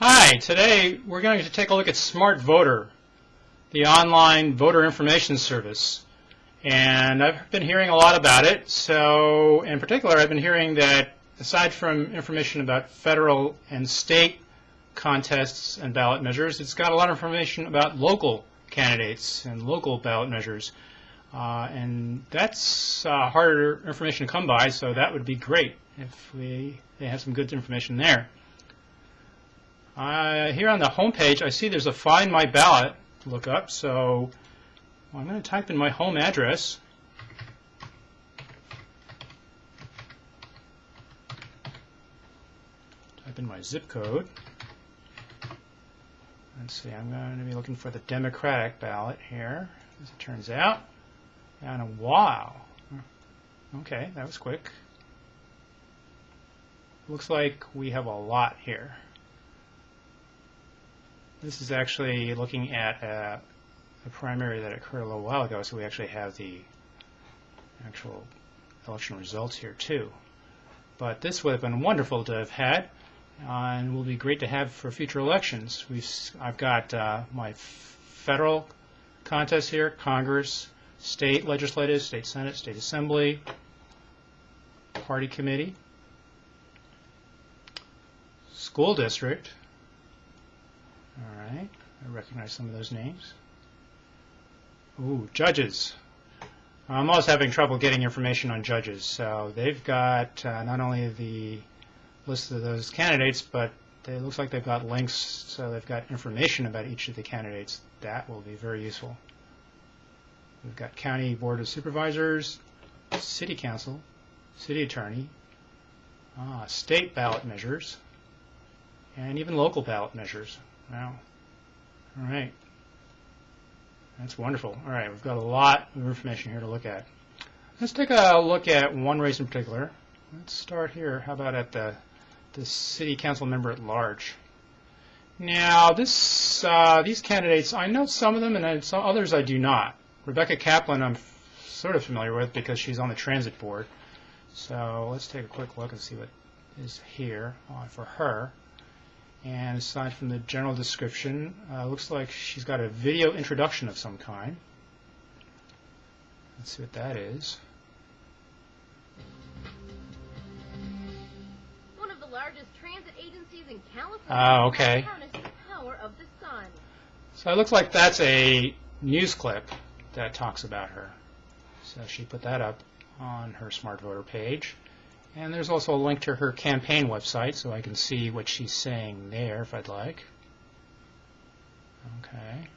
Hi, today we're going to take a look at Smart Voter, the online voter information service. And I've been hearing a lot about it. So in particular, I've been hearing that aside from information about federal and state contests and ballot measures, it's got a lot of information about local candidates and local ballot measures. And that's harder information to come by, so that would be great if they have some good information there. Here on the home page, I see there's a Find My Ballot to look up, so I'm going to type in my home address. Type in my zip code. Let's see, I'm going to be looking for the Democratic ballot here, as it turns out. And wow. Okay, that was quick. Looks like we have a lot here. This is actually looking at a primary that occurred a little while ago, so we actually have the actual election results here too. But this would have been wonderful to have had, and will be great to have for future elections. I've got my federal contests here: Congress, state legislative, state senate, state assembly, party committee, school district. All right, I recognize some of those names. Ooh, judges. I'm always having trouble getting information on judges. So they've got not only the list of those candidates, but it looks like they've got links, so they've got information about each of the candidates. That will be very useful. We've got County Board of Supervisors, City Council, City Attorney, state ballot measures, and even local ballot measures. Wow. All right. That's wonderful. All right, we've got a lot of information here to look at. Let's take a look at one race in particular. Let's start here. How about at the City Council member at large? Now, these candidates, I know some of them, and some others I do not. Rebecca Kaplan I'm sort of familiar with because she's on the Transit Board. So let's take a quick look and see what is here for her. And aside from the general description, looks like she's got a video introduction of some kind. Let's see what that is. One of the largest transit agencies in California okay. harness the power of the sun. So it looks like that's a news clip that talks about her. So she put that up on her Smart Voter page. And there's also a link to her campaign website, so I can see what she's saying there if I'd like. Okay.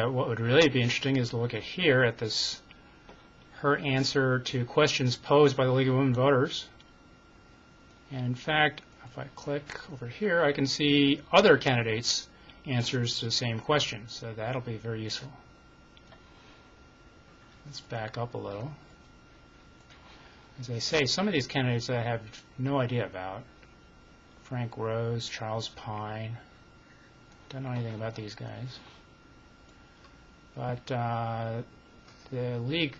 What would really be interesting is to look at here at this, her answer to questions posed by the League of Women Voters. And in fact, if I click over here, I can see other candidates' answers to the same question, so that'll be very useful. Let's back up a little. As I say, some of these candidates I have no idea about. Frank Rose, Charles Pine. Don't know anything about these guys. But the League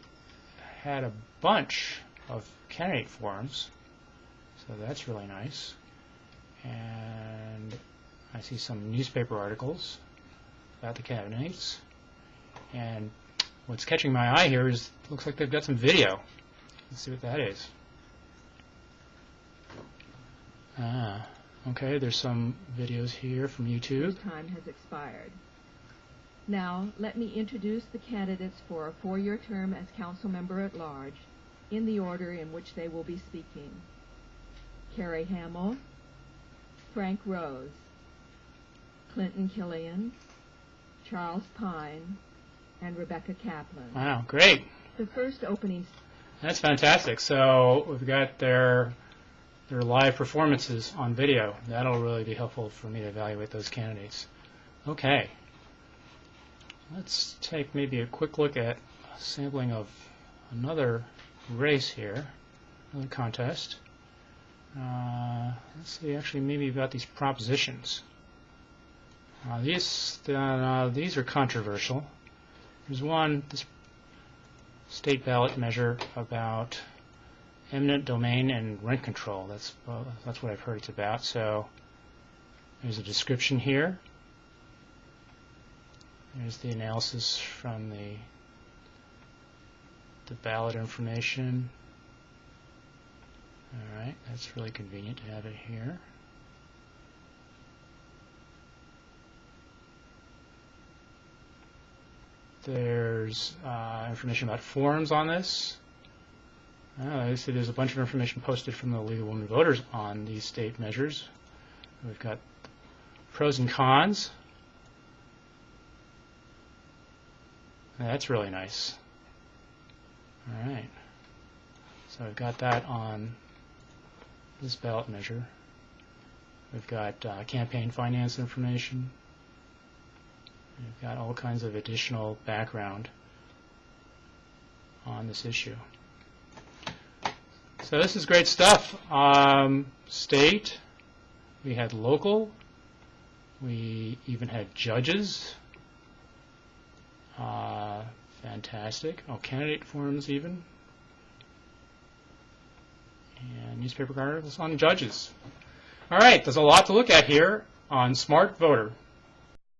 had a bunch of candidate forums, so that's really nice. And I see some newspaper articles about the candidates. And what's catching my eye here is, looks like they've got some video. Let's see what that is. Okay, there's some videos here from YouTube. Time has expired. Now, let me introduce the candidates for a four-year term as council member at large, in the order in which they will be speaking. Carrie Hamill, Frank Rose, Clinton Killian, Charles Pine, and Rebecca Kaplan. Wow, great. The first opening. That's fantastic. So we've got their live performances on video. That'll really be helpful for me to evaluate those candidates. Okay. Let's take maybe a quick look at a sampling of another race here, another contest. Let's see, actually maybe about these propositions. These are controversial. There's one, this state ballot measure about eminent domain and rent control. That's what I've heard it's about. So there's a description here. There's the analysis from the ballot information. All right, that's really convenient to have it here. There's information about forums on this. I see there's a bunch of information posted from the League of Women Voters on these state measures. We've got pros and cons. That's really nice. All right. So we've got that on this ballot measure. We've got campaign finance information. We've got all kinds of additional background on this issue. So this is great stuff. State, we had local, we even had judges. Fantastic. Oh, candidate forums even. And newspaper articles on judges. All right, there's a lot to look at here on Smart Voter.